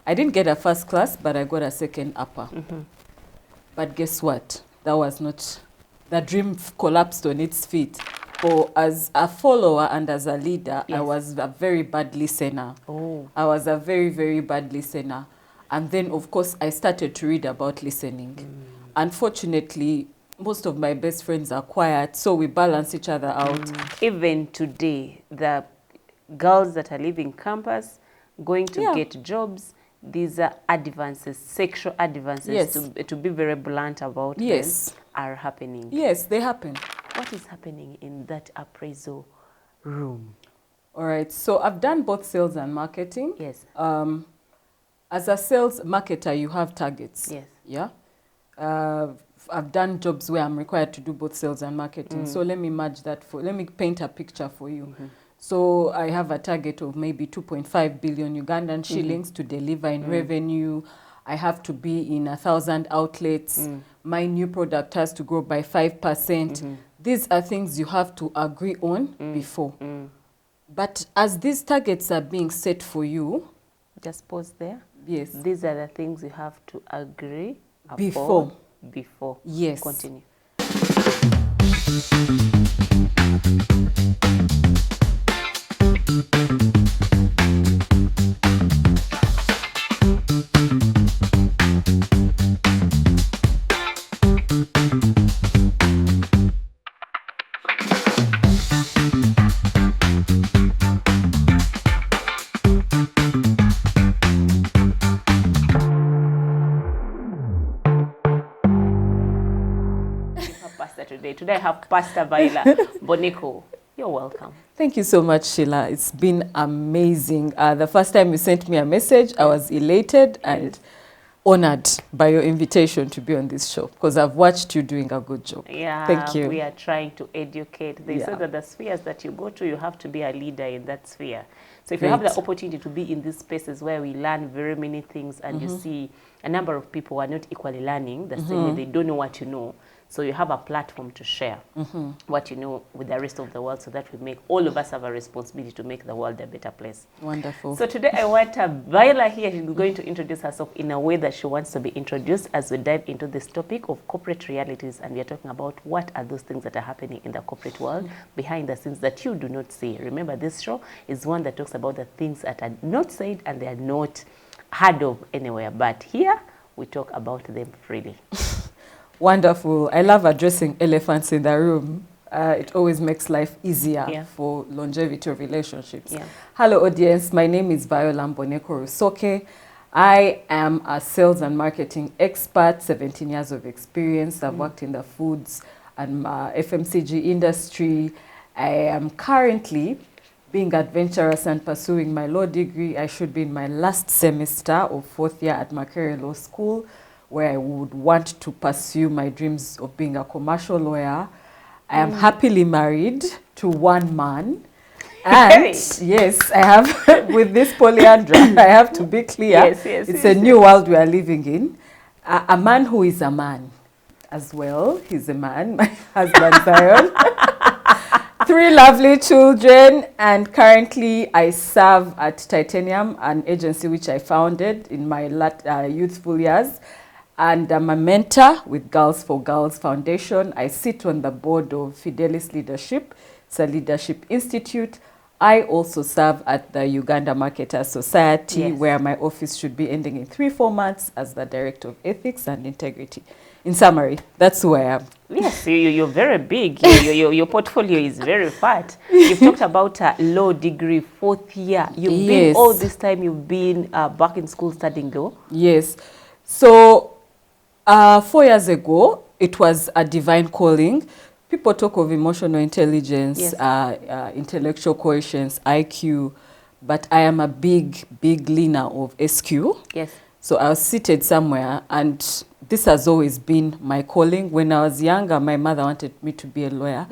I didn't get a first class, but I got a second upper. But guess what? That was not, the dream collapsed on its feet. For as a follower and as a leader, I was a very bad listener. I was a very, very bad listener. And then, of course, I started to read about listening. Unfortunately, most of my best friends are quiet, so we balance each other out. Even today, the girls that are leaving campus, going to get jobs, these are advances, sexual advances, to be very blunt about them, are happening. Yes, they happen. What is happening in that appraisal room? All right, so I've done both sales and marketing. Yes. As a sales marketer, you have targets. Yes. Yeah. I've done jobs where I'm required to do both sales and marketing. So let me let me paint a picture for you. So I have a target of maybe 2.5 billion Ugandan shillings to deliver in revenue. I have to be in 1,000 outlets. My new product has to grow by 5%. These are things you have to agree on before. But as these targets are being set for you... Just pause there. Yes. These are the things you have to agree before. Before. Yes. Continue. Today I have Pastor Viola Boneko. You're welcome. Thank you so much, Sheila. It's been amazing. The first time you sent me a message, I was elated and honored by your invitation to be on this show because I've watched you doing a good job. Yeah, thank you. We are trying to educate. They say that the spheres that you go to, you have to be a leader in that sphere. So if you have the opportunity to be in these spaces where we learn very many things and you see a number of people who are not equally learning, the same way they don't know what you know. So you have a platform to share what you know with the rest of the world so that we make, all of us have a responsibility to make the world a better place. Wonderful. So today I want Viola here. She's going to introduce herself in a way that she wants to be introduced as we dive into this topic of corporate realities. And we are talking about what are those things that are happening in the corporate world behind the scenes that you do not see. Remember, this show is one that talks about the things that are not said and they are not heard of anywhere. But here we talk about them freely. Wonderful. I love addressing elephants in the room. It always makes life easier for longevity of relationships. Hello, audience. My name is Viola Boneko Rusoke. I am a sales and marketing expert, 17 years of experience. I've worked in the foods and FMCG industry. I am currently being adventurous and pursuing my law degree. I should be in my last semester of 4th year at Makerere Law School, where I would want to pursue my dreams of being a commercial lawyer. I am happily married to one man. And yes, I have, with this polyandry, I have to be clear. It's a new world we are living in. A man who is a man as well. He's a man, my husband Zion. 3 lovely children, and currently I serve at Titanium, an agency which I founded in my youthful years. And I'm a mentor with Girls for Girls Foundation. I sit on the board of Fidelis Leadership. It's a leadership institute. I also serve at the Uganda Marketers Society, where my office should be ending in 3-4 months as the Director of Ethics and Integrity. In summary, that's who I am. Yes, you're very big. Your portfolio is very fat. You've talked about a law degree, 4th year. You've been, all this time you've been back in school studying law? Yes. So 4 years ago, it was a divine calling. People talk of emotional intelligence, intellectual quotients, IQ, but I am a big leaner of SQ. Yes. So I was seated somewhere, and this has always been my calling. When I was younger, my mother wanted me to be a lawyer,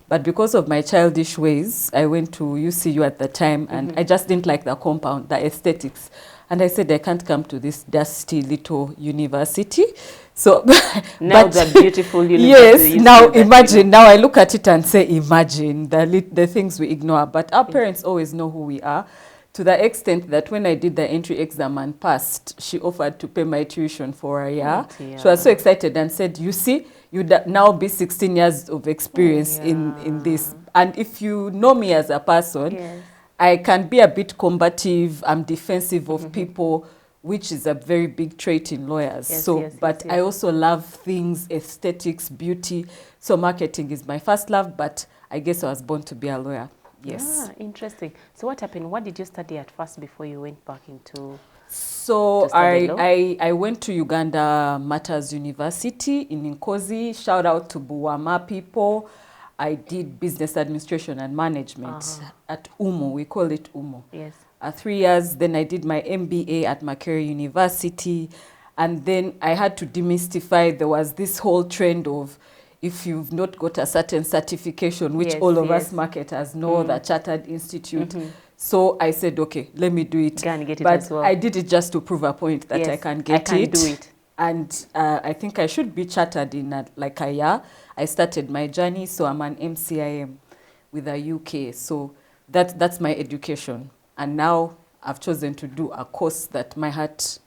but because of my childish ways, I went to UCU at the time, and I just didn't like the compound, the aesthetics. And I said, I can't come to this dusty little university. So now the beautiful university. Yes, now imagine, now I look at it and say, imagine the things we ignore. But our parents always know who we are. to the extent that when I did the entry exam and passed, she offered to pay my tuition for a year. She was so excited and said, you see, you'd now be 16 years of experience in this. And if you know me as a person, I can be a bit combative, I'm defensive of people, which is a very big trait in lawyers. But I also love things, aesthetics, beauty. So marketing is my first love, but I guess I was born to be a lawyer. Yes. Ah, interesting. So what happened? What did you study at first before you went back into? So I went to Uganda Matters University in Nkozi. Shout out to Buwama people. I did business administration and management at UMO. We call it UMO. Yes. 3 years. Then I did my MBA at Makerere University. And then I had to demystify, there was this whole trend of, if you've not got a certain certification, which all of us marketers know, the Chartered Institute. So I said, okay, let me do it. Get it but as well. I did it just to prove a point that I can get it. Do it. And I think I should be chartered in like a year. I started my journey, so I'm an MCIM with the UK. So that's my education. And now I've chosen to do a course that my heart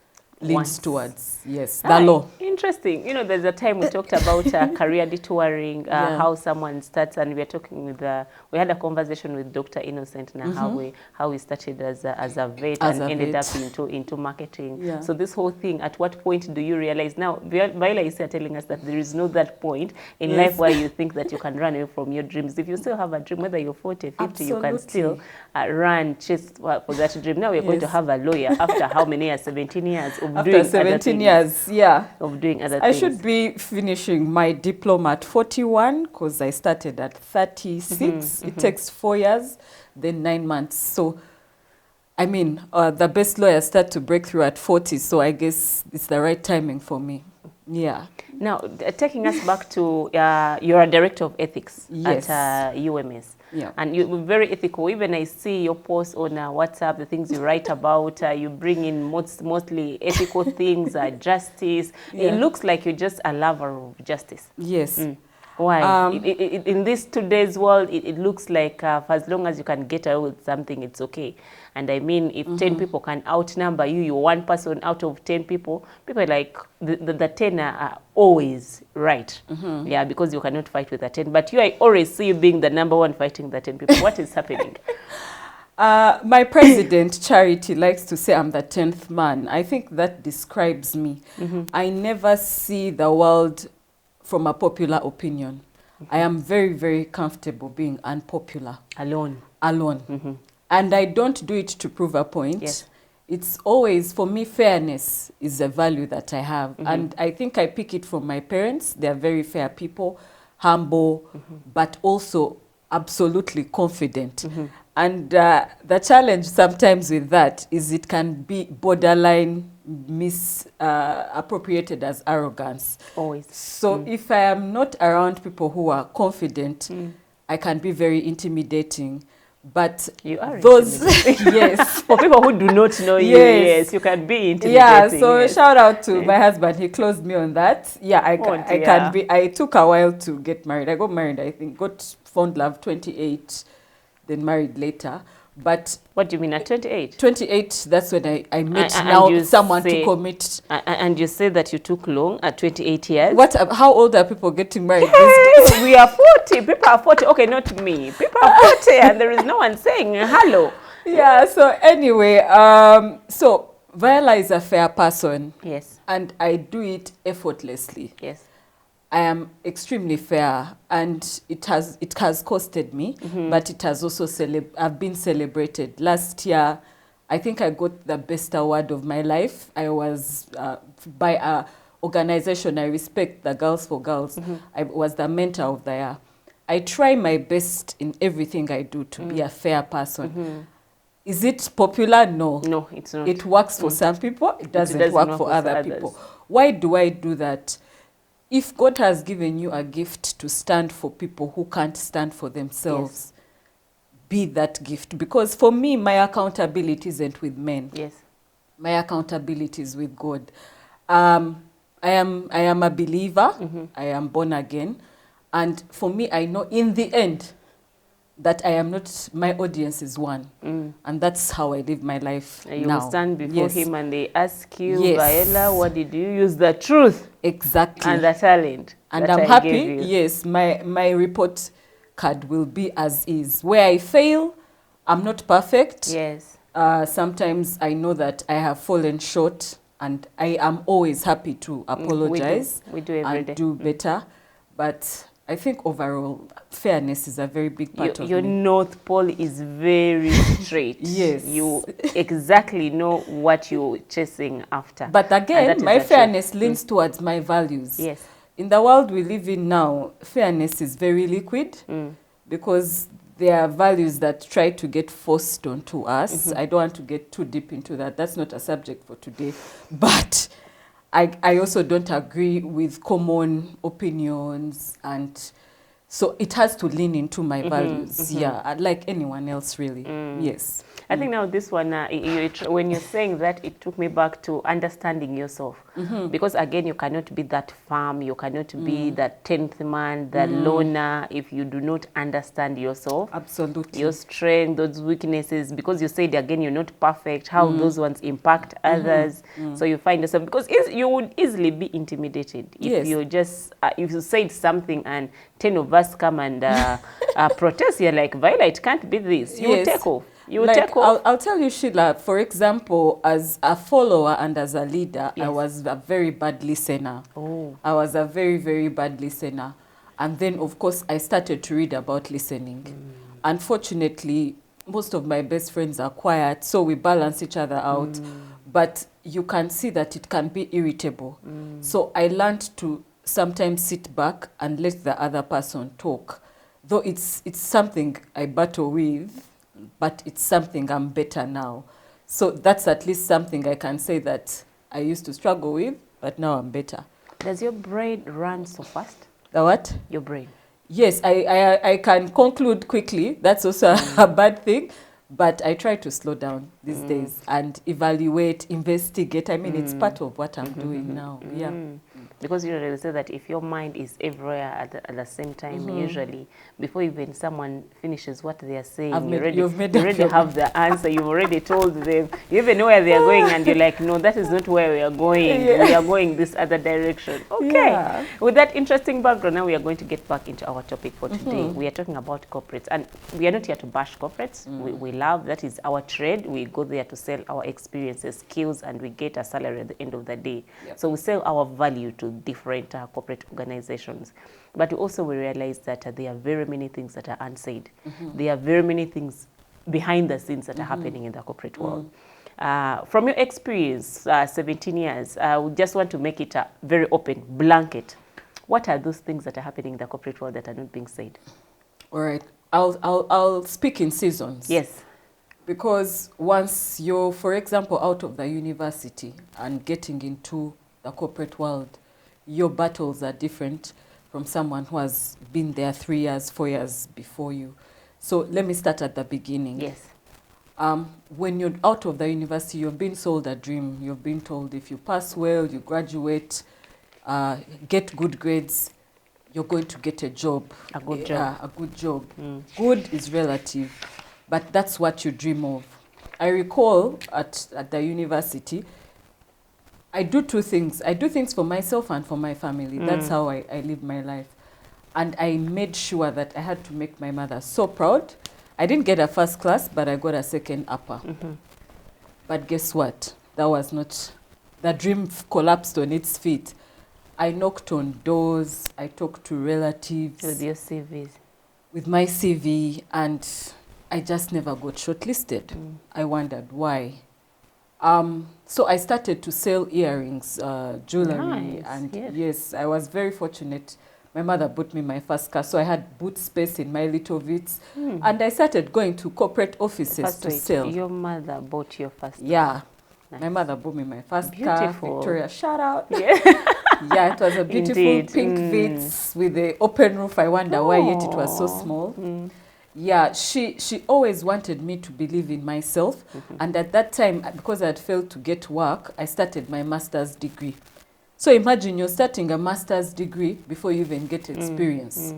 leans towards. Yes, the law. Interesting. You know, there's a time we talked about career detouring, how someone starts, and we were talking with, we had a conversation with Dr. Innocent now, how we started as a vet and ended up into marketing. Yeah. So this whole thing, at what point do you realize? Now, Viola is here telling us that there is no that point in life where you think that you can run away from your dreams. If you still have a dream, whether you're 40, 50, you can still chase for that dream. Now we're going to have a lawyer after how many years? 17 years. After 17 years, of doing other I things. should be finishing my diploma at 41 because I started at 36. It takes 4 years, then 9 months. So, I mean, the best lawyers start to break through at 40, so I guess it's the right timing for me. Yeah. Now, taking us back to, you're a director of ethics at UMS. Yeah. And you're very ethical. Even I see your posts on WhatsApp, the things you write about, you bring in mostly ethical things, justice. It looks like you're just a lover of justice. Yes. Why? In this today's world, it looks like for as long as you can get away with something, it's okay. And I mean, if 10 people can outnumber you, you're one person out of 10 people, people are like, the 10 are always right. Yeah, because you cannot fight with the 10. But I always see you being the number one fighting the 10 people. What is happening? My president, Charity, likes to say I'm the 10th man. I think that describes me. I never see the world from a popular opinion. I am very, very comfortable being unpopular. Alone. And I don't do it to prove a point. Yes. It's always, for me, fairness is a value that I have. And I think I pick it from my parents. They're very fair people, humble, but also absolutely confident. And the challenge sometimes with that is it can be borderline misappropriated as arrogance. Always. So if I am not around people who are confident, I can be very intimidating. But you are those, yes. For people who do not know you, yes, you can be intimidating. Yeah, so shout out to my husband. He closed me on that. Yeah, I can be. I took a while to get married. I got married, I think, found love 28, then married later. But what do you mean at 28? 28, that's when I met someone to commit. And you say that you took long at 28 years? How old are people getting married? Hey, we are 40. People are 40. Okay, not me. People are 40 and there is no one saying hello. Yeah, so anyway, so Viola is a fair person. Yes. And I do it effortlessly. Yes. I am extremely fair, and it has costed me, but it has also I've been celebrated. Last year, I think I got the best award of my life. I was by a organization I respect, the Girls for Girls. I was the mentor of the year. I try my best in everything I do to be a fair person. Is it popular? No. No, it's not. It works for some people. It doesn't work for other people. Why do I do that? If God has given you a gift to stand for people who can't stand for themselves, be that gift. Because for me, my accountability isn't with men. Yes. My accountability is with God. I am a believer. I am born again. And for me, I know in the end, that I am not, my audience is one. And that's how I live my life and you now. will stand before him and they ask you, yes. Viola, what did you use? The truth. Exactly. And the talent. And I'm happy, yes, my report card will be as is. Where I fail, I'm not perfect. Yes. Sometimes I know that I have fallen short, and I am always happy to apologize. We do every day. Do better. But I think overall, fairness is a very big part of your me. North Pole is very straight. Yes. You exactly know what you're chasing after. But again, my fairness leans towards my values. Yes. In the world we live in now, fairness is very liquid because there are values that try to get forced onto us. I don't want to get too deep into that. That's not a subject for today. But I also don't agree with common opinions, and so it has to lean into my values. Yeah, like anyone else, really. Yes. I think now this one, when you're saying that, it took me back to understanding yourself. Because again, you cannot be that firm, you cannot be that 10th man, that loner, if you do not understand yourself. Absolutely. Your strength, those weaknesses, because you said again, you're not perfect, how those ones impact others. So you find yourself, because you would easily be intimidated if you just, if you said something and 10 of us come and protest, you're like, Viola, it can't be this. You will take off. You will take off. I'll tell you, Sheila, for example, as a follower and as a leader, I was a very bad listener. I was a very, very bad listener. And then, of course, I started to read about listening. Unfortunately, most of my best friends are quiet, so we balance each other out. But you can see that it can be irritable. So I learned to sometimes sit back and let the other person talk. Though it's something I battle with, but it's something I'm better now. So that's at least something I can say that I used to struggle with, but now I'm better. Does your brain run so fast? The what? Your brain. Yes, I can conclude quickly. That's also a bad thing. But I try to slow down these days and evaluate, investigate. I mean, it's part of what I'm doing now. Yeah. Because usually they say that if your mind is everywhere at the same time, usually before even someone finishes what they are saying, you already have the answer. You've already told them. You even know where they are going, and you're like, no, that is not where we are going. We are going this other direction. Okay. Yeah. With that interesting background, now we are going to get back into our topic for today. We are talking about corporates, and we are not here to bash corporates. We love, that is our trade. We go there to sell our experiences, skills, and we get a salary at the end of the day. Yep. So we sell our value to different corporate organizations. But also we realize that there are very many things that are unsaid. There are very many things behind the scenes that are happening in the corporate world. From your experience, 17 years, I would just want to make it a very open blanket. What are those things that are happening in the corporate world that are not being said? All right. I'll speak in seasons. Yes. Because once you're, for example, out of the university and getting into the corporate world, your battles are different from someone who has been there 3 years, 4 years before you. So let me start at the beginning. Yes. When you're out of the university, you're being sold a dream. You're being told if you pass well, you graduate, get good grades, you're going to get a job. A good job. A good job. Good is relative, but that's what you dream of. I recall at the university, I do two things. I do things for myself and for my family. That's how I live my life. And I made sure that I had to make my mother so proud. I didn't get a first class, but I got a second upper. But guess what? That was not, the dream collapsed on its feet. I knocked on doors. I talked to relatives. With your CVs. With my CV, and I just never got shortlisted. I wondered why. So I started to sell earrings, jewelry, and yes, I was very fortunate. My mother bought me my first car, so I had boot space in my little Vitz, and I started going to corporate offices to sell. Your mother bought your first car? Yeah. Nice. My mother bought me my first car. Victoria, shout out. Yeah. Yeah, it was a beautiful pink Vitz with the open roof. I wonder why yet it was so small. Yeah, she always wanted me to believe in myself. And at that time, because I had failed to get work, I started my master's degree. So imagine you're starting a master's degree before you even get experience.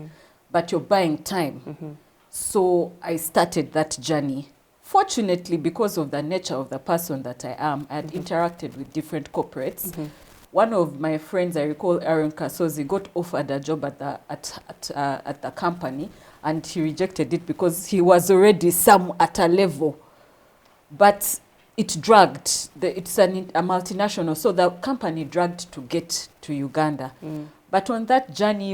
But you're buying time. So I started that journey. Fortunately, because of the nature of the person that I am, I had interacted with different corporates. One of my friends, I recall Aaron Kasozi, got offered a job at the company, and he rejected it because he was already at a level. But it dragged. It's a multinational, so the company dragged to get to Uganda. But on that journey,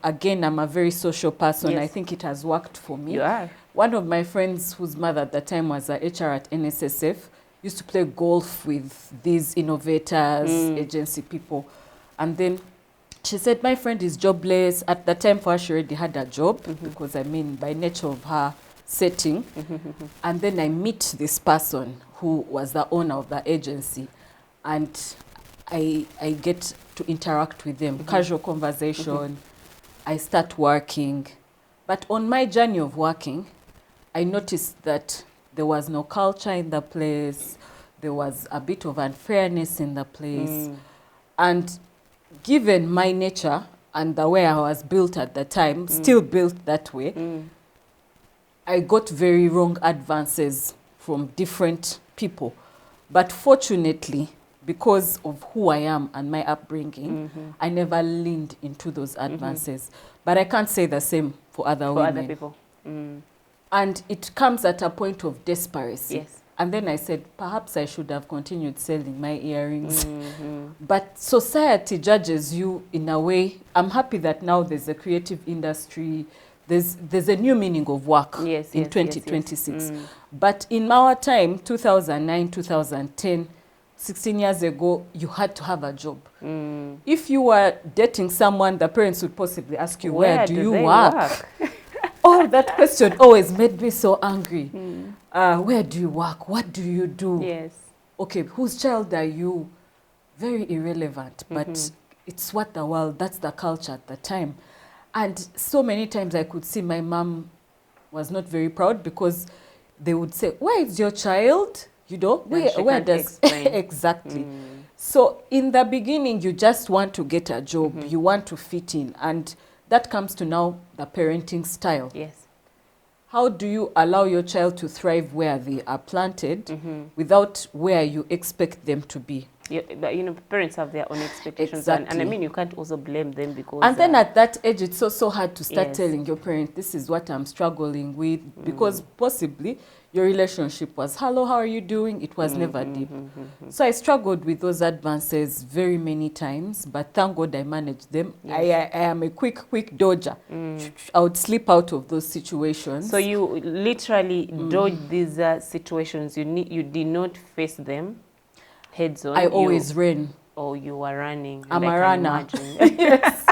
again, I'm a very social person. Yes. I think it has worked for me. You are. One of my friends, whose mother at the time was a HR at NSSF, used to play golf with these innovators, agency people. And then she said, my friend is jobless. At the time, for her, she already had a job, because, by nature of her setting. And then I meet this person who was the owner of the agency. And I get to interact with them, casual conversation. I start working. But on my journey of working, I noticed that there was no culture in the place. There was a bit of unfairness in the place. And given my nature and the way I was built at the time, still built that way, I got very wrong advances from different people. But fortunately, because of who I am and my upbringing, I never leaned into those advances. But I can't say the same for other women. For other people. And it comes at a point of desperacy. Yes. And then I said, perhaps I should have continued selling my earrings. But society judges you in a way. I'm happy that now there's a creative industry. There's a new meaning of work in 2026. But in our time, 2009, 2010, 16 years ago, you had to have a job. If you were dating someone, the parents would possibly ask you, where do you work? Oh, that question always made me so angry. Where do you work? What do you do? Yes. Okay, whose child are you? Very irrelevant, but it's that's the culture at the time. And so many times I could see my mom was not very proud, because they would say, where is your child? You know, where does... Exactly. So in the beginning, you just want to get a job. You want to fit in. And that comes to now the parenting style. Yes. How do you allow your child to thrive where they are planted without where you expect them to be? Parents have their own expectations. Exactly. And you can't also blame them because... And then at that age, it's so hard to start telling your parent, this is what I'm struggling with, because possibly your relationship was, hello, how are you doing? It was never deep. So I struggled with those advances very many times, but thank God I managed them. Yes. I am a quick dodger. I would slip out of those situations. So you literally dodged these situations. You did not face them heads on. I always ran. Oh, you were running. I'm a runner. Yes.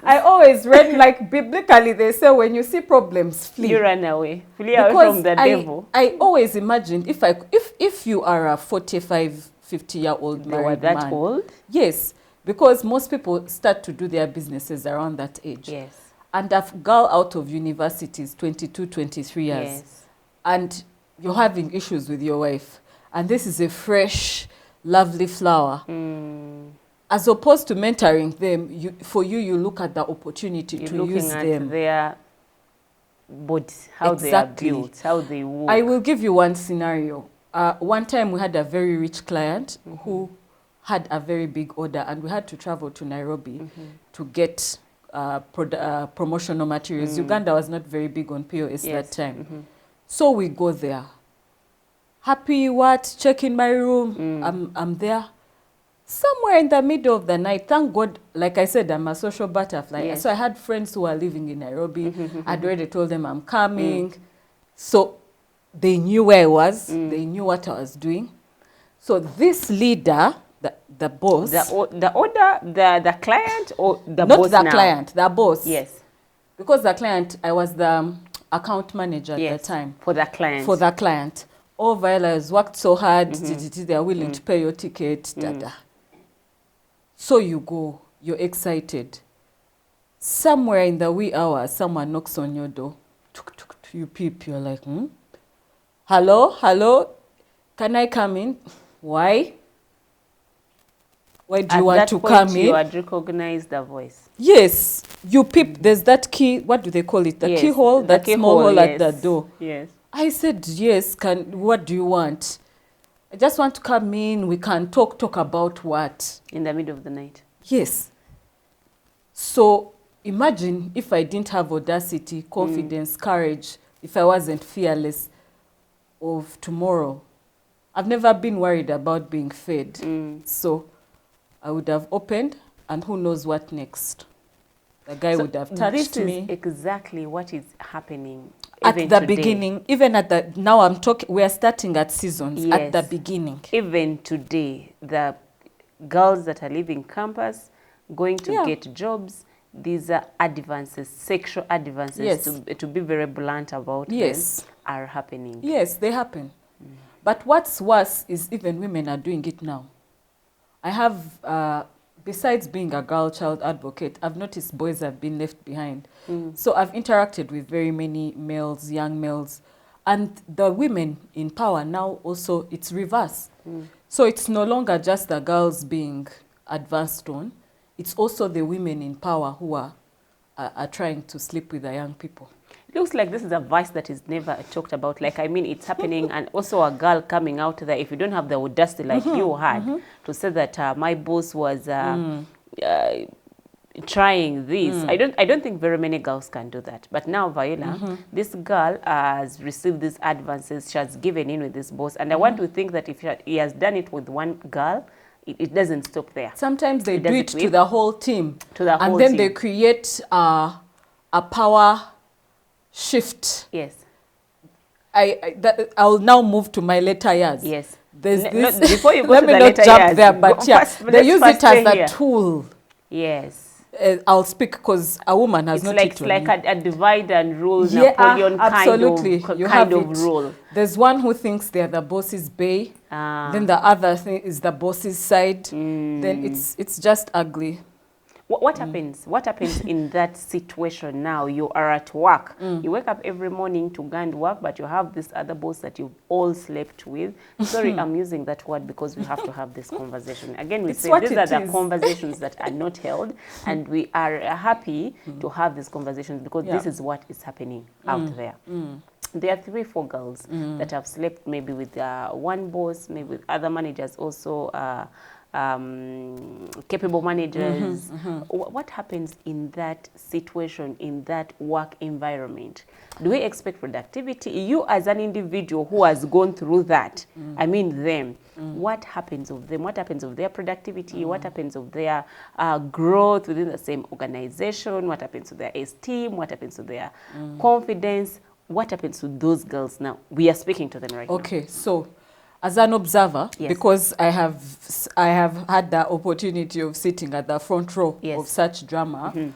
I always ran, like biblically they say, when you see problems, flee. You run away. Flee away from the devil. I always imagined if you are a 45, 50-year-old married man. That old? Yes, because most people start to do their businesses around that age. Yes. And a girl out of university is 22, 23 years. Yes. And you're having issues with your wife. And this is a fresh, lovely flower. As opposed to mentoring them, you look at the opportunity to use them. You're looking at their bodies, how they are built, how they work. I will give you one scenario. One time we had a very rich client who had a very big order, and we had to travel to Nairobi to get promotional materials. Uganda was not very big on POS that time. So we go there. Happy check in my room. I'm there. Somewhere in the middle of the night, thank God, like I said, I'm a social butterfly. Yes. So I had friends who were living in Nairobi. I'd already told them I'm coming. So they knew where I was. They knew what I was doing. So this leader, the boss. The client or the not boss the now? Client, the boss. Yes. Because the client, I was the account manager at the time. For the client. For the client. Oh, Viola has worked so hard. They are willing to pay your ticket. So you go, you're excited. Somewhere in the wee hours, someone knocks on your door. You peep, you're like, Hello? Can I come in? Why? Why do you want to come in? You had recognized the voice. Yes, you peep. There's that key. What do they call it? The keyhole. That small hole at the door. Yes. I said yes. What do you want? I just want to come in. We can talk about what? In the middle of the night. Yes. So imagine if I didn't have audacity, confidence, courage, if I wasn't fearless of tomorrow. I've never been worried about being fed. So I would have opened, and who knows what next. The guy would have touched me. This is exactly what is happening at the beginning. Even at the, now I'm talking, we are starting at seasons, yes. at the beginning. Even today, the girls that are leaving campus, going to get jobs, these are advances, sexual advances, yes. to be very blunt about yes. them, are happening. Yes, they happen. But what's worse is even women are doing it now. I have, besides being a girl child advocate, I've noticed boys have been left behind. So I've interacted with very many males, young males, and the women in power now also, it's reverse. So it's no longer just the girls being advanced on, it's also the women in power who are trying to sleep with the young people. It looks like this is a vice that is never talked about. Like, I mean, it's happening, and also a girl coming out there, if you don't have the audacity like you had, to say that my boss was trying this. I don't think very many girls can do that. But now, Viola, this girl has received these advances. She has given in with this boss. And I want to think that if he has done it with one girl, it doesn't stop there. Sometimes they do it to the whole team. To the whole and then team. They create a power shift. Yes. I'll now move to my later years. Yes. There's this. Before you go let to me the not later jump years, there, but they use it as a tool. Yes. I'll speak because a woman has not It's like a divide and rule, Napoleon absolutely. kind of rule. There's one who thinks they're the boss's bay. Then the other thing is the boss's side. Then it's just ugly. What happens? What happens in that situation now? You are at work. You wake up every morning to go and work, but you have this other boss that you've all slept with. Sorry, I'm using that word because we have to have this conversation. Again, we say these are the conversations that are not held, and we are happy to have these conversations because this is what is happening out there. There are 3-4 girls that have slept maybe with one boss, maybe with other managers also, capable managers. What happens in that situation, in that work environment? Do we expect productivity? You as an individual who has gone through that, I mean them, what happens of them? What happens of their productivity? What happens of their growth within the same organization? What happens to their esteem? What happens to their confidence? What happens to those girls now? We are speaking to them right now. Okay, so as an observer, because I have had the opportunity of sitting at the front row of such drama,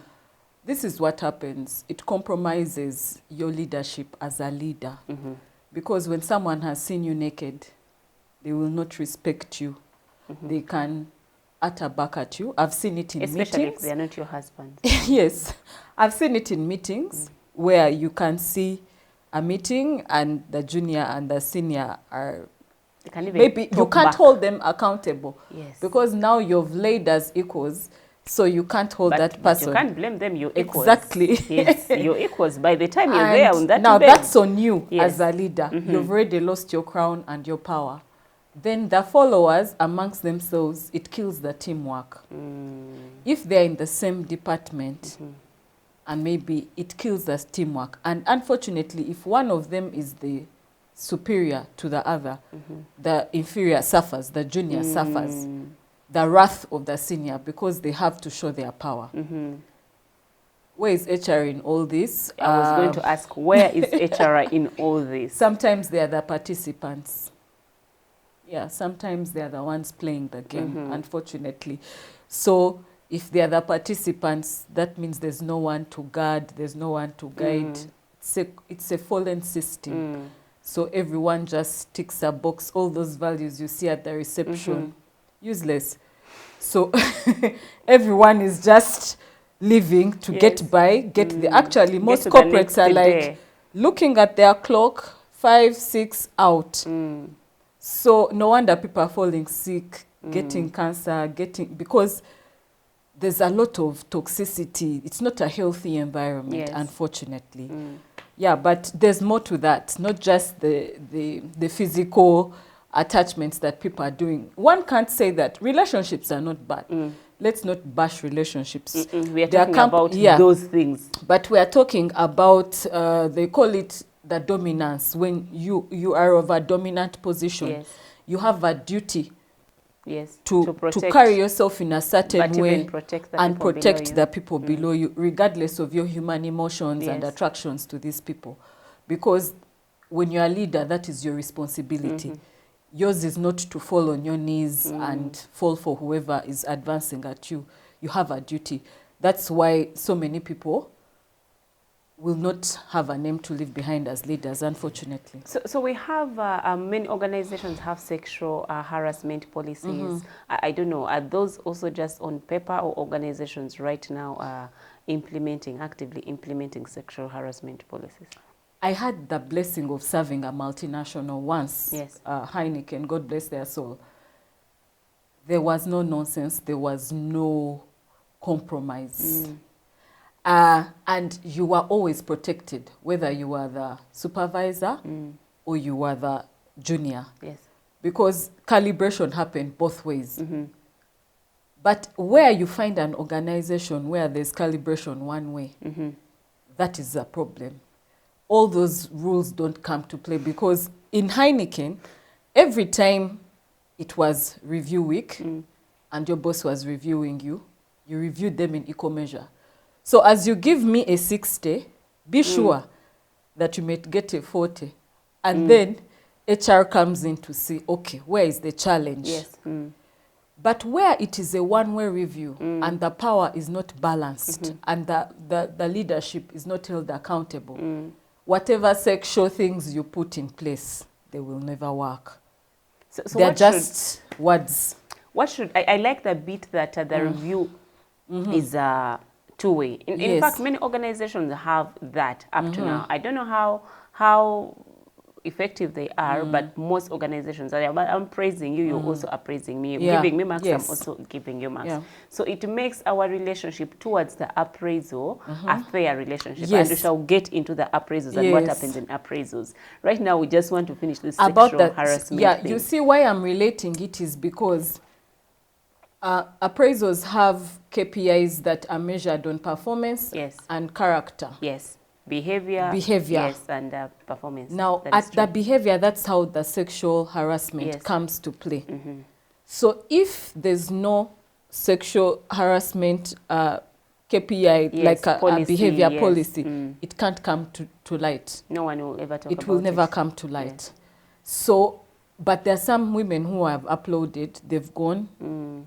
this is what happens. It compromises your leadership as a leader. Because when someone has seen you naked, they will not respect you. They can utter back at you. I've seen it in meetings. Especially if they are not your husband. Yes. I've seen it in meetings where you can see a meeting and the junior and the senior are... Maybe you can't hold them accountable. Yes. Because now you've laid as equals, so you can't hold that person. But you can't blame them, you're equals. Exactly. Yes, you're equals. By the time you're there on that now bed, that's on you as a leader. You've already lost your crown and your power. Then the followers amongst themselves, it kills the teamwork. If they're in the same department, and maybe it kills the teamwork. And unfortunately, if one of them is the superior to the other, the inferior suffers, the junior suffers the wrath of the senior because they have to show their power. Where is HR in all this? I was going to ask, where is HR in all this? Sometimes they are the participants. Yeah, sometimes they are the ones playing the game, unfortunately. So if they are the participants, that means there's no one to guard, there's no one to guide. It's a fallen system. So everyone just ticks a box. All those values you see at the reception, useless. So everyone is just living to get by, get the... Actually, most corporates are like looking at their clock, 5, 6 out. So no wonder people are falling sick. getting cancer, because there's a lot of toxicity. It's not a healthy environment, unfortunately. Yeah, but there's more to that, not just the physical attachments that people are doing. One can't say that relationships are not bad. Let's not bash relationships. We are talking about those things. But we are talking about, they call it the dominance. When you are of a dominant position, you have a duty to carry yourself in a certain way and protect the people below you, regardless of your human emotions and attractions to these people. Because when you're a leader, that is your responsibility. Yours is not to fall on your knees and fall for whoever is advancing at you. You have a duty. That's why so many people will not have a name to leave behind as leaders, unfortunately. So we have, many organizations have sexual harassment policies. I don't know, are those also just on paper, or organizations right now are actively implementing sexual harassment policies? I had the blessing of serving a multinational once, Heineken, God bless their soul. There was no nonsense, there was no compromise. And you were always protected, whether you were the supervisor or you were the junior. Because calibration happened both ways. But where you find an organization where there's calibration one way, that is a problem. All those rules don't come to play, because in Heineken, every time it was review week and your boss was reviewing you, you reviewed them in equal measure. So as you give me a 60, be sure that you may get a 40. And then HR comes in to see, okay, where is the challenge? But where it is a one-way review and the power is not balanced and the leadership is not held accountable, whatever sexual things you put in place, they will never work. So they're just words. What should I like the bit that the review is two-way. In fact, many organizations have that up to now. I don't know how effective they are, but most organizations are. I'm praising you, you're also appraising me. You're giving me marks, I'm also giving you marks. So it makes our relationship towards the appraisal a fair relationship. And we shall get into the appraisals and what happens in appraisals. Right now, we just want to finish this sexual harassment thing. You see why I'm relating it is because appraisals have KPIs that are measured on performance and character. Behavior. And performance. Now, at the behavior, that's how the sexual harassment comes to play. So if there's no sexual harassment KPI, like a behavior policy, it can't come to light. No one will ever talk about it. It will never come to light. So, but there are some women who have uploaded, they've gone,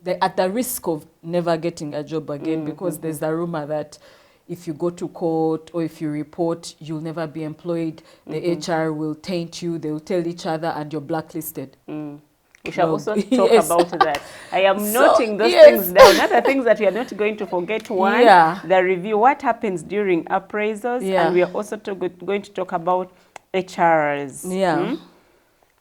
they're at the risk of never getting a job again because there's a rumor that if you go to court or if you report, you'll never be employed. The HR will taint you. They will tell each other and you're blacklisted. We shall also talk about that. I am noting those things down. Other things that we are not going to forget. One, the review, what happens during appraisals. And we are also going to talk about HRs.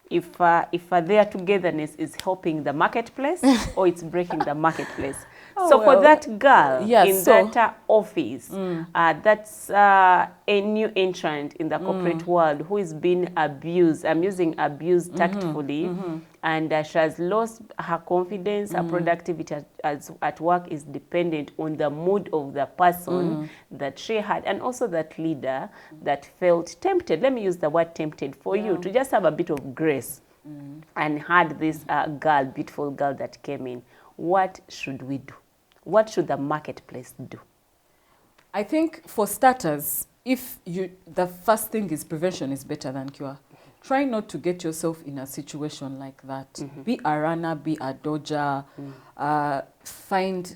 If their togetherness is helping the marketplace or it's breaking the marketplace. For that girl in that office, that's a new entrant in the corporate world who is being abused. I'm using abuse tactfully. And she has lost her confidence. Her productivity at work is dependent on the mood of the person that she had, and also that leader that felt tempted. Let me use the word tempted for you to just have a bit of grace and had this beautiful girl that came in. What should we do? What should the marketplace do? I think for starters, the first thing is prevention is better than cure. Try not to get yourself in a situation like that. Be a runner, be a dodger. Find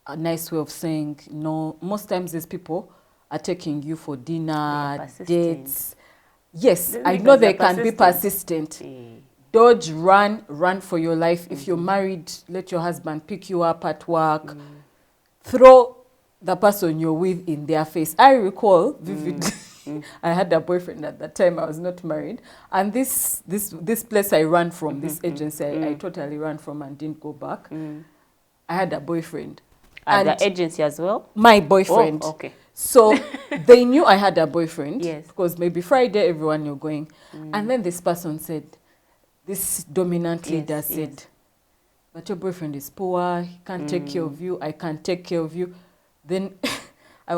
a nice way of saying no. Most times these people are taking you for dinner, dates. Yes, I know they can be persistent. Dodge, run for your life. If you're married, let your husband pick you up at work. Throw the person you're with in their face. I recall vividly I had a boyfriend at that time. I was not married. And this place I ran from, this agency I totally ran from and didn't go back. I had a boyfriend. At the agency as well? My boyfriend. Oh, okay. So they knew I had a boyfriend. Yes. Because maybe Friday everyone knew going. And then this person said, this dominant leader said, but your boyfriend is poor, he can't take care of you, I can't take care of you. Then I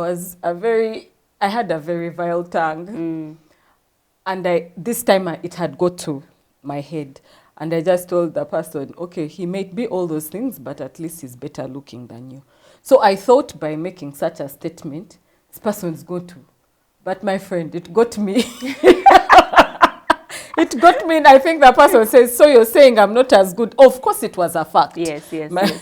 had a very vile tongue. And this time it had got to my head. And I just told the person, okay, he may be all those things, but at least he's better looking than you. So I thought by making such a statement, this person is going to. But my friend, it got me. It got me, and I think the person says, so you're saying I'm not as good. Of course, it was a fact. Yes.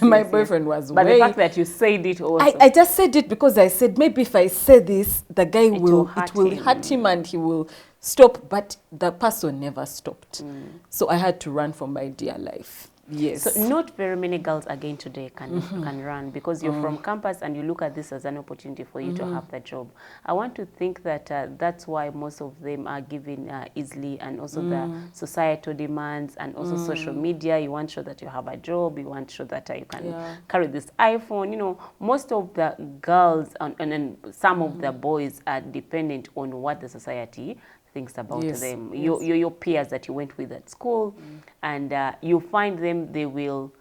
My boyfriend was But the fact that you said it also. I just said it because I said, maybe if I say this, the guy it will hurt him and he will stop. But the person never stopped. So I had to run for my dear life. Yes. So not very many girls again today can run, because you're from campus and you look at this as an opportunity for you to have the job. I want to think that that's why most of them are given easily, and also the societal demands, and also social media. You want to show that you have a job. You want to show that you can carry this iPhone. You know, most of the girls and some of the boys are dependent on what the society thinks about them. Your peers that you went with at school, and you find them, they will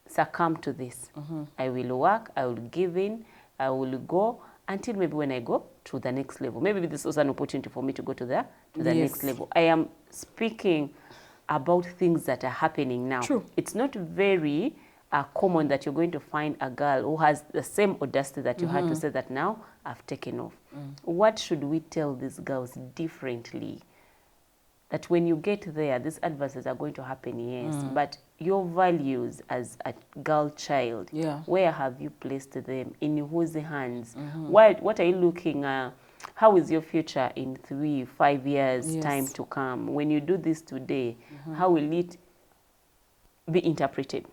succumb to this. I will work, I will give in, I will go until maybe when I go to the next level. Maybe this was an opportunity for me to go to the next level. I am speaking about things that are happening now. True. It's not very common that you're going to find a girl who has the same audacity that you had to say that now I've taken off. What should we tell these girls differently? That when you get there, these advances are going to happen, yes, but your values as a girl child, where have you placed them? In whose hands? What are you looking at? How is your future in 3-5 years time to come? When you do this today, how will it be interpreted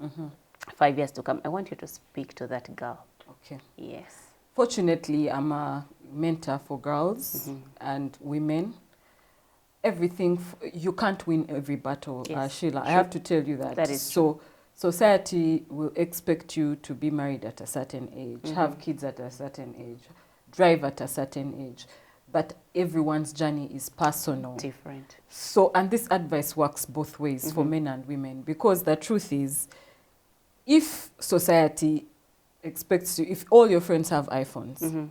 5 years to come? I want you to speak to that girl. Okay. Yes. Fortunately, I'm a mentor for girls and women. Everything, you can't win every battle, Sheila. I have to tell you that. That is true. Society will expect you to be married at a certain age, have kids at a certain age, drive at a certain age. But everyone's journey is personal. Different. So, and this advice works both ways for men and women, because the truth is, if society expects you, if all your friends have iPhones,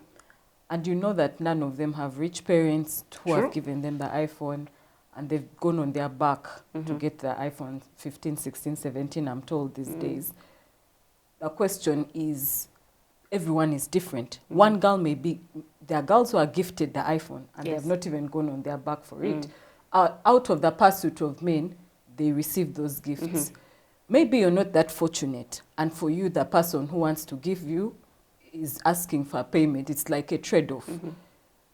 and you know that none of them have rich parents who have given them the iPhone, and they've gone on their back to get the iPhone 15, 16, 17, I'm told these days. The question is, everyone is different. One girl may be, there are girls who are gifted the iPhone, and they have not even gone on their back for it. Out of the pursuit of men, they receive those gifts. Maybe you're not that fortunate, and for you, the person who wants to give you is asking for payment. It's like a trade-off.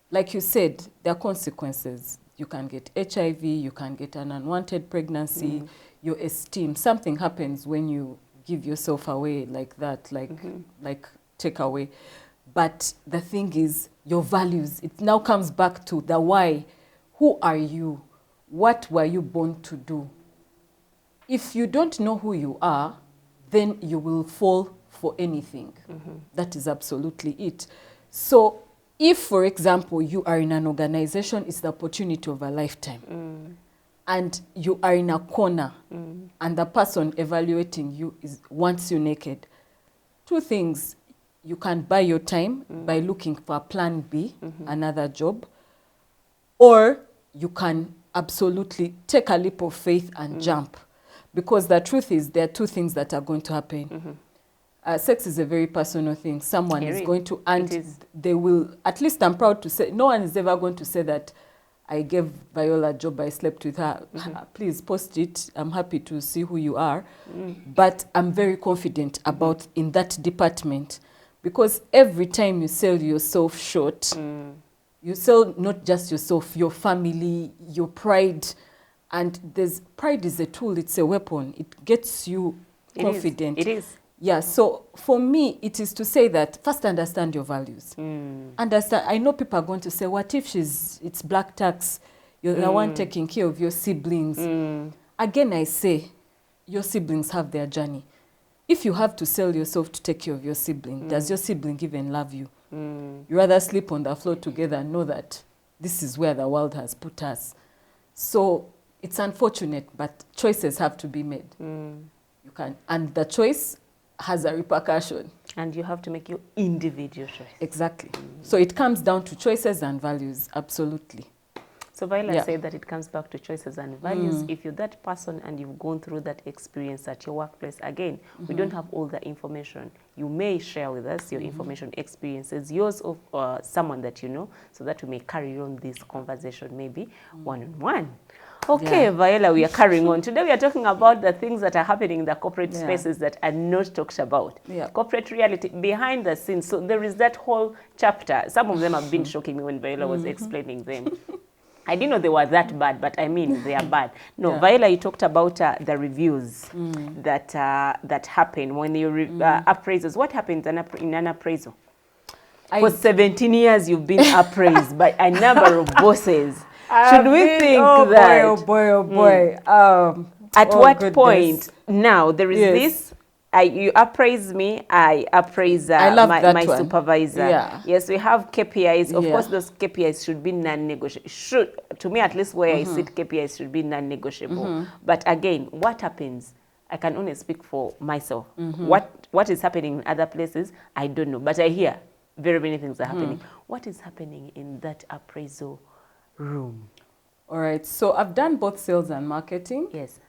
Like you said, there are consequences. You can get HIV, you can get an unwanted pregnancy, your esteem. Something happens when you give yourself away like that, like take away. But the thing is, your values, it now comes back to the why. Who are you? What were you born to do? If you don't know who you are, then you will fall for anything. That is absolutely it. So if, for example, you are in an organization, it's the opportunity of a lifetime. And you are in a corner, and the person evaluating you wants you naked. Two things. You can buy your time by looking for a plan B, another job, or you can absolutely take a leap of faith and jump. Because the truth is, there are two things that are going to happen. Sex is a very personal thing. Someone is going to, and they will, at least I'm proud to say, no one is ever going to say that I gave Viola a job, I slept with her. Please post it. I'm happy to see who you are. But I'm very confident about in that department, because every time you sell yourself short, you sell not just yourself, your family, your pride. And pride is a tool, it's a weapon. It gets you confident. It is. Yeah, so for me, it is to say that first understand your values. Understand. I know people are going to say, what if it's black tax? You're the one taking care of your siblings. Again, I say, your siblings have their journey. If you have to sell yourself to take care of your sibling, does your sibling even love you? You rather sleep on the floor together and know that this is where the world has put us. So it's unfortunate, but choices have to be made. You can, and the choice has a repercussion. And you have to make your individual choice. Exactly. So it comes down to choices and values, absolutely. So Viola said that it comes back to choices and values. If you're that person and you've gone through that experience at your workplace, again, we don't have all the information. You may share with us your information, experiences, yours of someone that you know, so that we may carry on this conversation, maybe one-on-one. Okay, Viola, we are carrying on. Today we are talking about the things that are happening in the corporate spaces that are not talked about. Corporate reality, behind the scenes. So there is that whole chapter. Some of them have been shocking me when Viola was explaining them. I didn't know they were that bad, but I mean, they are bad. No, Viola, you talked about the reviews that happen when you appraisals. What happens in an appraisal? For 17 years, you've been appraised by a number of bosses. Should we think that? Oh boy. At what point now there is this? You appraise me, I appraise my supervisor. Yes, we have KPIs. Of course, those KPIs should be non-negotiable. To me, at least where I sit, KPIs should be non-negotiable. But again, what happens? I can only speak for myself. What is happening in other places, I don't know. But I hear very many things are happening. What is happening in that appraisal room? All right. So I've done both sales and marketing. Yes.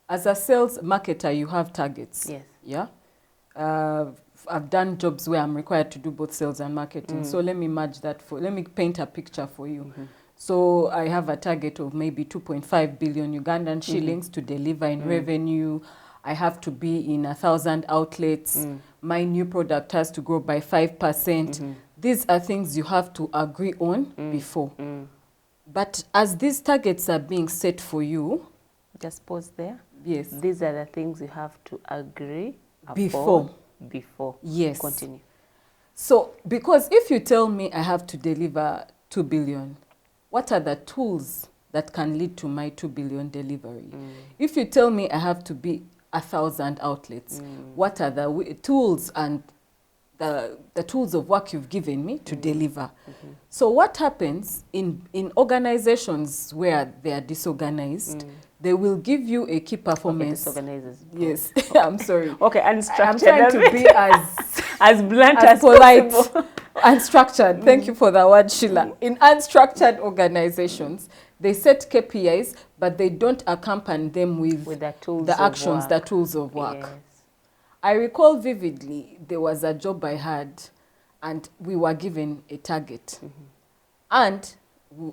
As a sales marketer, you have targets. Yes. Yeah. I've done jobs where I'm required to do both sales and marketing. So let me merge that let me paint a picture for you. So I have a target of maybe 2.5 billion Ugandan shillings to deliver in revenue. I have to be in 1,000 outlets. My new product has to grow by 5%. These are things you have to agree on before. But as these targets are being set for you, just pause there. Yes. These are the things you have to agree before. Yes. Continue. So, because if you tell me I have to deliver 2 billion, what are the tools that can lead to my 2 billion delivery? If you tell me I have to be 1,000 outlets, what are the tools and the tools of work you've given me to deliver? So what happens in organizations where they are disorganized, they will give you a key performance. Okay, disorganizers. Yes, I'm sorry. Okay, unstructured. I'm trying to be as blunt as polite. Possible. Unstructured. Thank you for the word, Sheila. In unstructured organizations, they set KPIs, but they don't accompany them with the tools, the actions, the tools of work. Yes. I recall vividly, there was a job I had, and we were given a target. And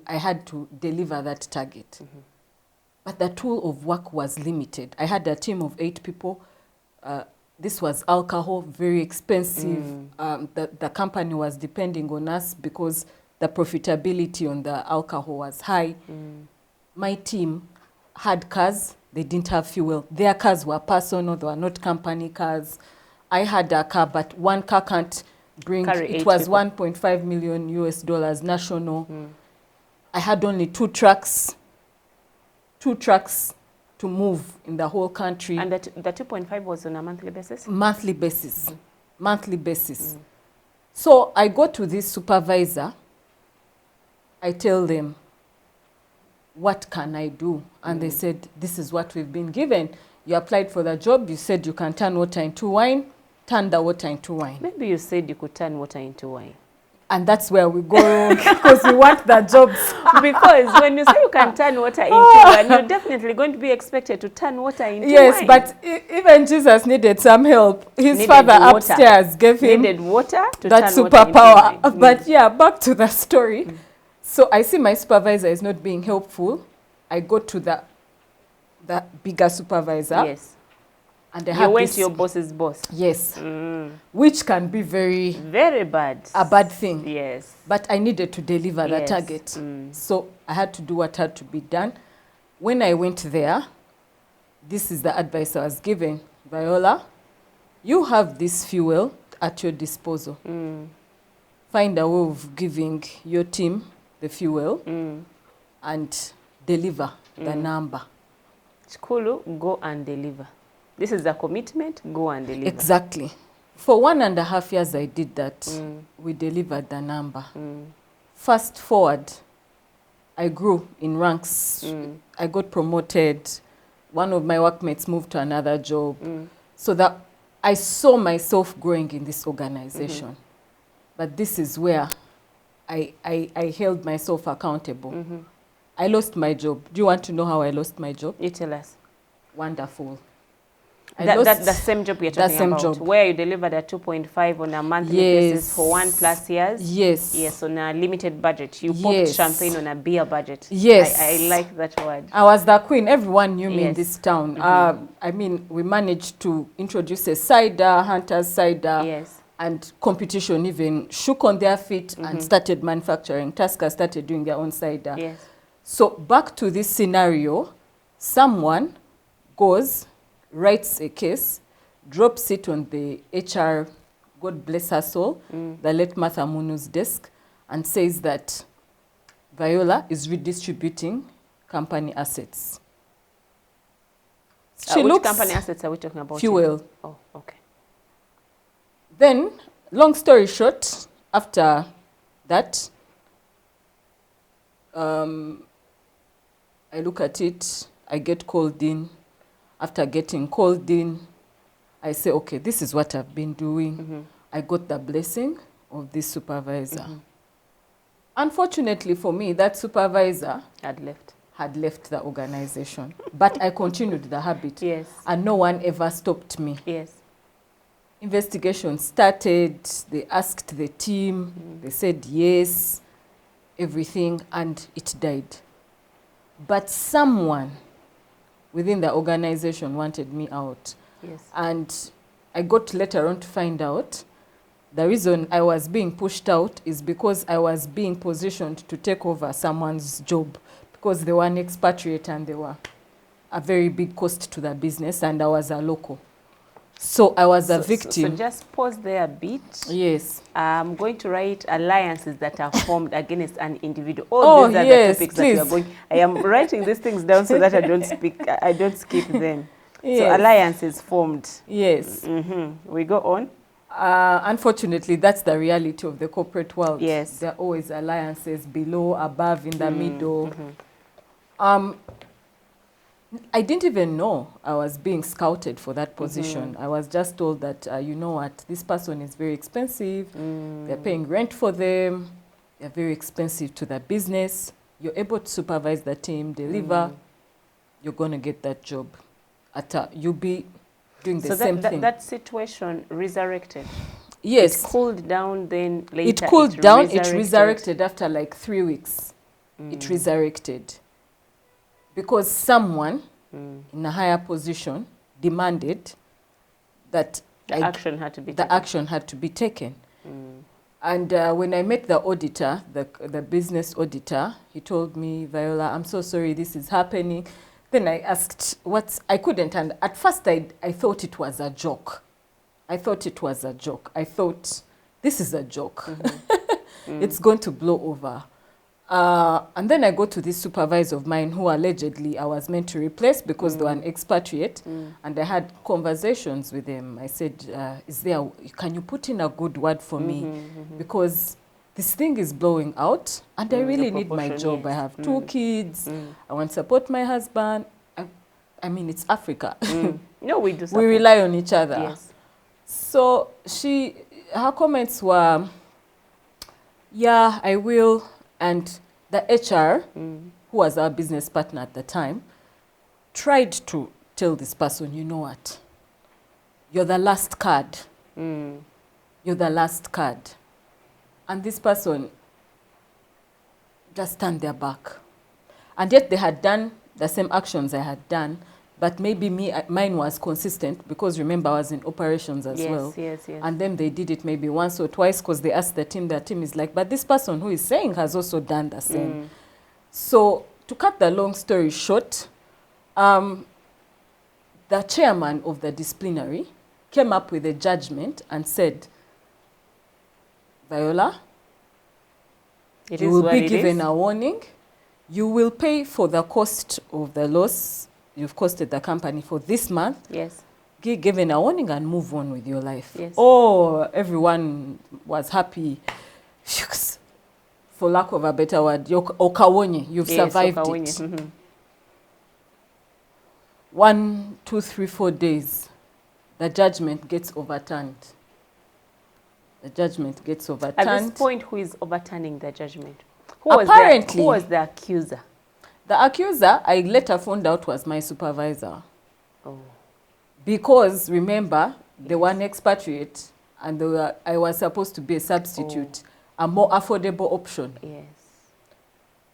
I had to deliver that target. But the tool of work was limited. I had a team of 8 people. This was alcohol, very expensive. The company was depending on us because the profitability on the alcohol was high. My team had cars. They didn't have fuel. Their cars were personal. They were not company cars. I had a car, but one car can't bring. It was $1.5 million US national. I had only 2 trucks. 2 trucks to move in the whole country. And the 2.5 was on a monthly basis? Monthly basis. Monthly basis. So I go to this supervisor. I tell them, what can I do? And they said, this is what we've been given. You applied for the job. You said you can turn water into wine. Turn the water into wine. Maybe you said you could turn water into wine. And that's where we go wrong, because we want the jobs. Because when you say you can turn water into wine, you're definitely going to be expected to turn water into wine. Yes, but even Jesus needed some help. His father upstairs gave him water to that superpower. But yeah, back to the story. So I see my supervisor is not being helpful. I go to the bigger supervisor. Yes. And you went to your boss's boss. Yes. Which can be very bad. A bad thing. Yes. But I needed to deliver the target. So I had to do what had to be done. When I went there, this is the advice I was given. Viola, you have this fuel at your disposal. Find a way of giving your team the fuel and deliver the number. Chikulu, go and deliver. This is a commitment, go and deliver. Exactly. For 1.5 years I did that. We delivered the number. Fast forward, I grew in ranks. I got promoted. One of my workmates moved to another job. So that I saw myself growing in this organization. But this is where I held myself accountable. I lost my job. Do you want to know how I lost my job? You tell us. Wonderful. The same job you're talking about, job. where you delivered a 2.5 on a monthly basis for 1+ years? Yes. Yes, on a limited budget. You popped champagne on a beer budget. Yes. I like that word. I was the queen. Everyone knew me in this town. I mean, we managed to introduce a cider, Hunter's cider. Yes. And competition even shook on their feet and started manufacturing. Tusker started doing their own cider. Yes. So back to this scenario, someone goes, writes a case, drops it on the HR, God bless her soul, the late Martha Munu's desk, and says that Viola is redistributing company assets. Which company assets are we talking about? Fuel. Here? Oh, okay. Then, long story short, after that, I look at it, I get called in. After getting called in, I say, okay, this is what I've been doing. I got the blessing of this supervisor. Unfortunately for me, that supervisor had left the organization. But I continued the habit. Yes. And no one ever stopped me. Yes. Investigation started. They asked the team. They said yes, everything, and it died. But someone within the organization wanted me out. Yes. And I got later on to find out the reason I was being pushed out is because I was being positioned to take over someone's job because they were an expatriate and they were a very big cost to the business, and I was a local. So I was a victim. So just pause there a bit. Yes. I'm going to write alliances that are formed against an individual. All these are the topics that we are going. I am writing these things down so that I don't skip them. Yes. So alliances formed. Yes. We go on. Unfortunately, that's the reality of the corporate world. Yes. There are always alliances below, above, in the middle. I didn't even know I was being scouted for that position. I was just told that, you know what, this person is very expensive. They're paying rent for them. They're very expensive to the business. You're able to supervise the team, deliver. You're going to get that job. You'll be doing the same thing. That situation resurrected? Yes. It cooled down, then later it cooled down. It resurrected after like 3 weeks. It resurrected. Because someone in a higher position demanded that action had to be taken. And when I met the auditor, the business auditor, he told me, Viola, I'm so sorry this is happening. Then I asked I couldn't, and at first I thought it was a joke. I thought this is a joke. It's going to blow over. And then I go to this supervisor of mine who allegedly I was meant to replace because they were an expatriate. And I had conversations with him. I said, can you put in a good word for me? Because this thing is blowing out and I really need my job. Yes. I have 2 kids. I want to support my husband. I mean, it's Africa. No, we do. We rely on each other. Yes. So her comments were, yeah, I will. And the HR, who was our business partner at the time, tried to tell this person, you know what, you're the last card. You're the last card. And this person just turned their back. And yet they had done the same actions I had done, but maybe mine was consistent because remember I was in operations as well. Yes. And then they did it maybe once or twice because they asked the team is like, but this person who is saying has also done the same. So to cut the long story short, the chairman of the disciplinary came up with a judgment and said, Viola, you will be given a warning. You will pay for the cost of the loss you've costed the company for this month. Yes. Given a warning and move on with your life. Yes. Oh, everyone was happy. For lack of a better word, okawonye, you've survived it. 1, 2, 3, 4 days, the judgment gets overturned. The judgment gets overturned. At this point, who is overturning the judgment? Who was the accuser? The accuser, I later found out, was my supervisor. Oh. Because, remember, they were an expatriate, and I was supposed to be a substitute, a more affordable option. Yes.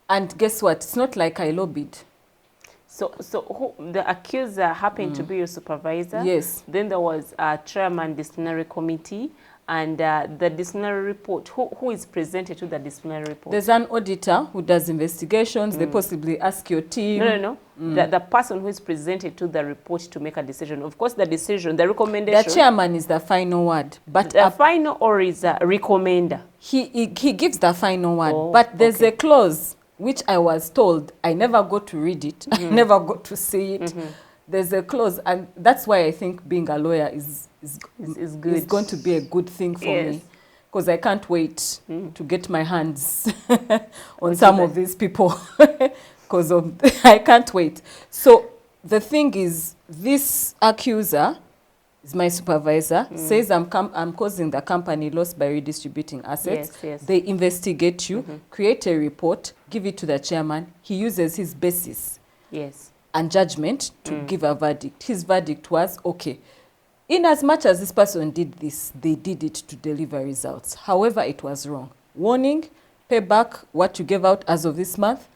And guess what? It's not like I lobbied. So who, the accuser happened to be your supervisor? Yes. Then there was a chairman disciplinary committee, and the disciplinary report. Who is presented to the disciplinary report? There's an auditor who does investigations. They possibly ask your team. No. The person who is presented to the report to make a decision. Of course, the decision, the recommendation. The chairman is the final word. But the final, or is a recommender? He gives the final word. But there's a clause which I was told. I never got to read it. I never got to see it. There's a clause, and that's why I think being a lawyer is good. Is going to be a good thing for me, because I can't wait to get my hands on some of these people, because I can't wait. So the thing is, this accuser is my supervisor, says I'm causing the company loss by redistributing assets. Yes. They investigate you, create a report, give it to the chairman. He uses his basis. Yes. And judgment to give a verdict. His verdict was, okay, in as much as this person did this, they did it to deliver results. However, it was wrong. Warning, pay back what you gave out as of this month,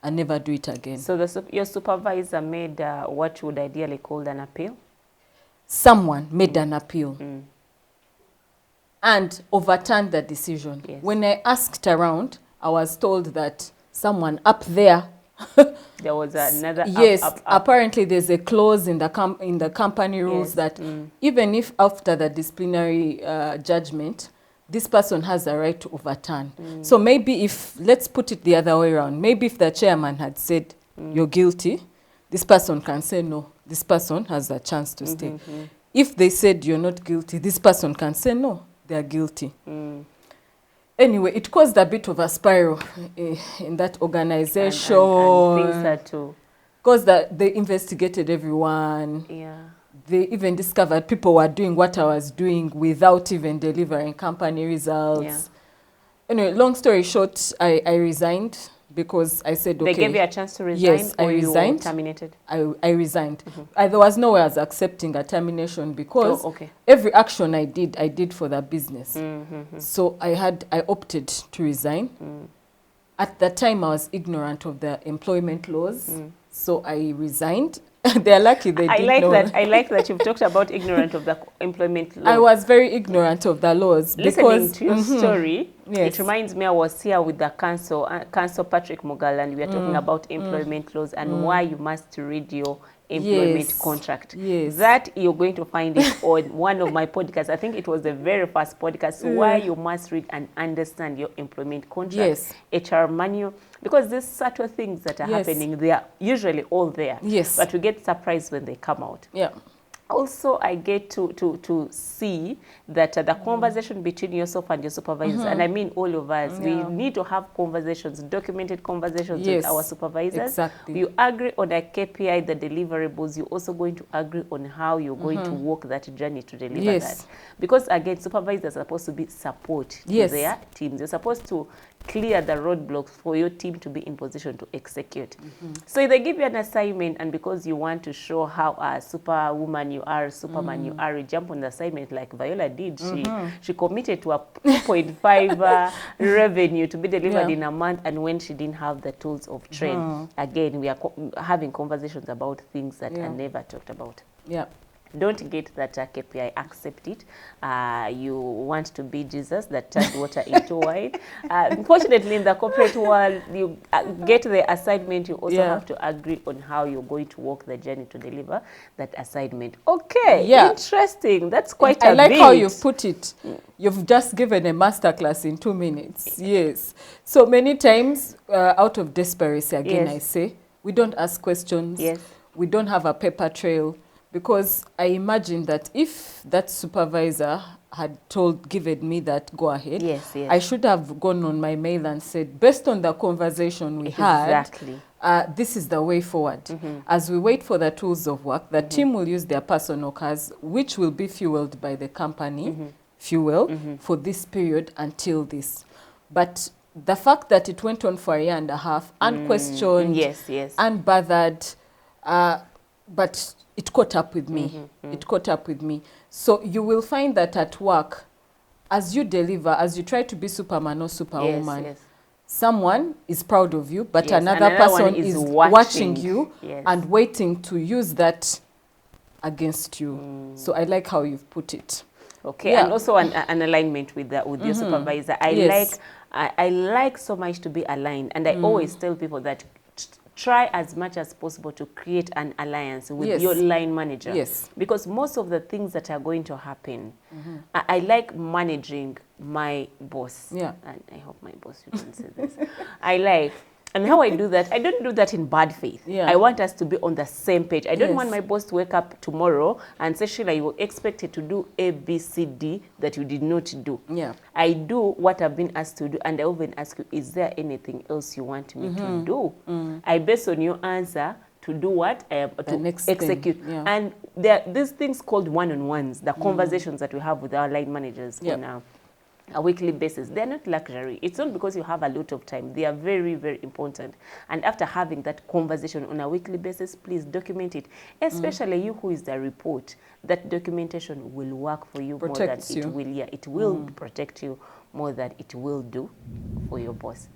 and never do it again. So your supervisor made what you would ideally call an appeal? Someone made an appeal and overturned the decision. Yes. When I asked around, I was told that someone up there there was another up. Apparently there's a clause in the company rules that even if after the disciplinary judgment, this person has a right to overturn. So maybe if, let's put it the other way around, maybe if the chairman had said you're guilty, this person can say no, this person has a chance to stay. If they said you're not guilty, this person can say no, they're guilty. Anyway, it caused a bit of a spiral in that organization. And things are too. Because they investigated everyone. Yeah. They even discovered people were doing what I was doing without even delivering company results. Yeah. Anyway, long story short, I resigned because I said, okay. They gave you a chance to resign? Yes, I resigned. You were terminated? I resigned. There was no way I was accepting a termination because every action I did for the business. So I opted to resign. At that time, I was ignorant of the employment laws. So I resigned. They're lucky they didn't know. I like that you've talked about ignorant of the employment law. I was very ignorant of the laws. Listening to your story, it reminds me I was here with the council Patrick Mugal, and we are talking about employment laws and why you must read your employment contract. That you're going to find it on one of my podcasts. I think it was the very first podcast, why you must read and understand your employment contract, HR manual, because these subtle things that are happening, they are usually all there. But we get surprised when they come out. Also, I get to see that the conversation between yourself and your supervisors, and I mean all of us, we need to have conversations, documented conversations with our supervisors. You agree on a KPI, the deliverables, you're also going to agree on how you're going to walk that journey to deliver that. Because again, supervisors are supposed to be support to their teams. You're supposed to clear the roadblocks for your team to be in position to execute. So they give you an assignment, and because you want to show how a superwoman you are, superman you are, you jump on the assignment like Viola did. She committed to a 2.5 revenue to be delivered in a month, and when she didn't have the tools of trade, again, we are having conversations about things that are never talked about. Don't get that KPI, accept it. You want to be Jesus that turned water into wine. Unfortunately, in the corporate world, you get the assignment, you also have to agree on how you're going to walk the journey to deliver that assignment. Okay, interesting. That's quite a bit. I like how you've put it. You've just given a masterclass in 2 minutes. Yes. So many times, out of desperation, again, I say, we don't ask questions. Yes. We don't have a paper trail. Because I imagine that if that supervisor had given me that go ahead, I should have gone on my mail and said, based on the conversation we had, this is the way forward. As we wait for the tools of work, the team will use their personal cars, which will be fueled by the company, fuel, for this period until this. But the fact that it went on for a year and a half, unquestioned, unbothered, but it caught up with me. It caught up with me. So you will find that at work, as you deliver, as you try to be Superman or Superwoman, someone is proud of you, but another person is watching you and waiting to use that against you. So I like how you've put it. Okay, and also an alignment with your supervisor. I like so much to be aligned, and I always tell people that try as much as possible to create an alliance with your line manager. Because most of the things that are going to happen, I like managing my boss. And I hope my boss shouldn't say this. And how I do that, I don't do that in bad faith. I want us to be on the same page. I don't want my boss to wake up tomorrow and say, Sheila, you were expected to do A, B, C, D that you did not do. I do what I've been asked to do, and I even ask you, is there anything else you want me to do? I base on your answer to do what? To execute. And there are these things called one-on-ones, the conversations that we have with our line managers on a weekly basis. They're not luxury. It's not because you have a lot of time. They are very, very important. And after having that conversation on a weekly basis, please document it. Especially you who is the report. That documentation will work for you more than it will. It will protect you more than it will do for your boss.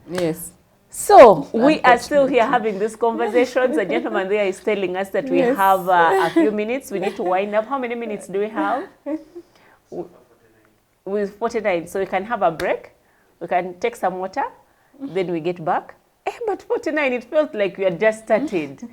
So we are still here having these conversations. The gentleman there is telling us that we have a few minutes. We need to wind up. How many minutes do we have? With 49, so we can have a break, we can take some water, then we get back. But 49, it felt like we had just started.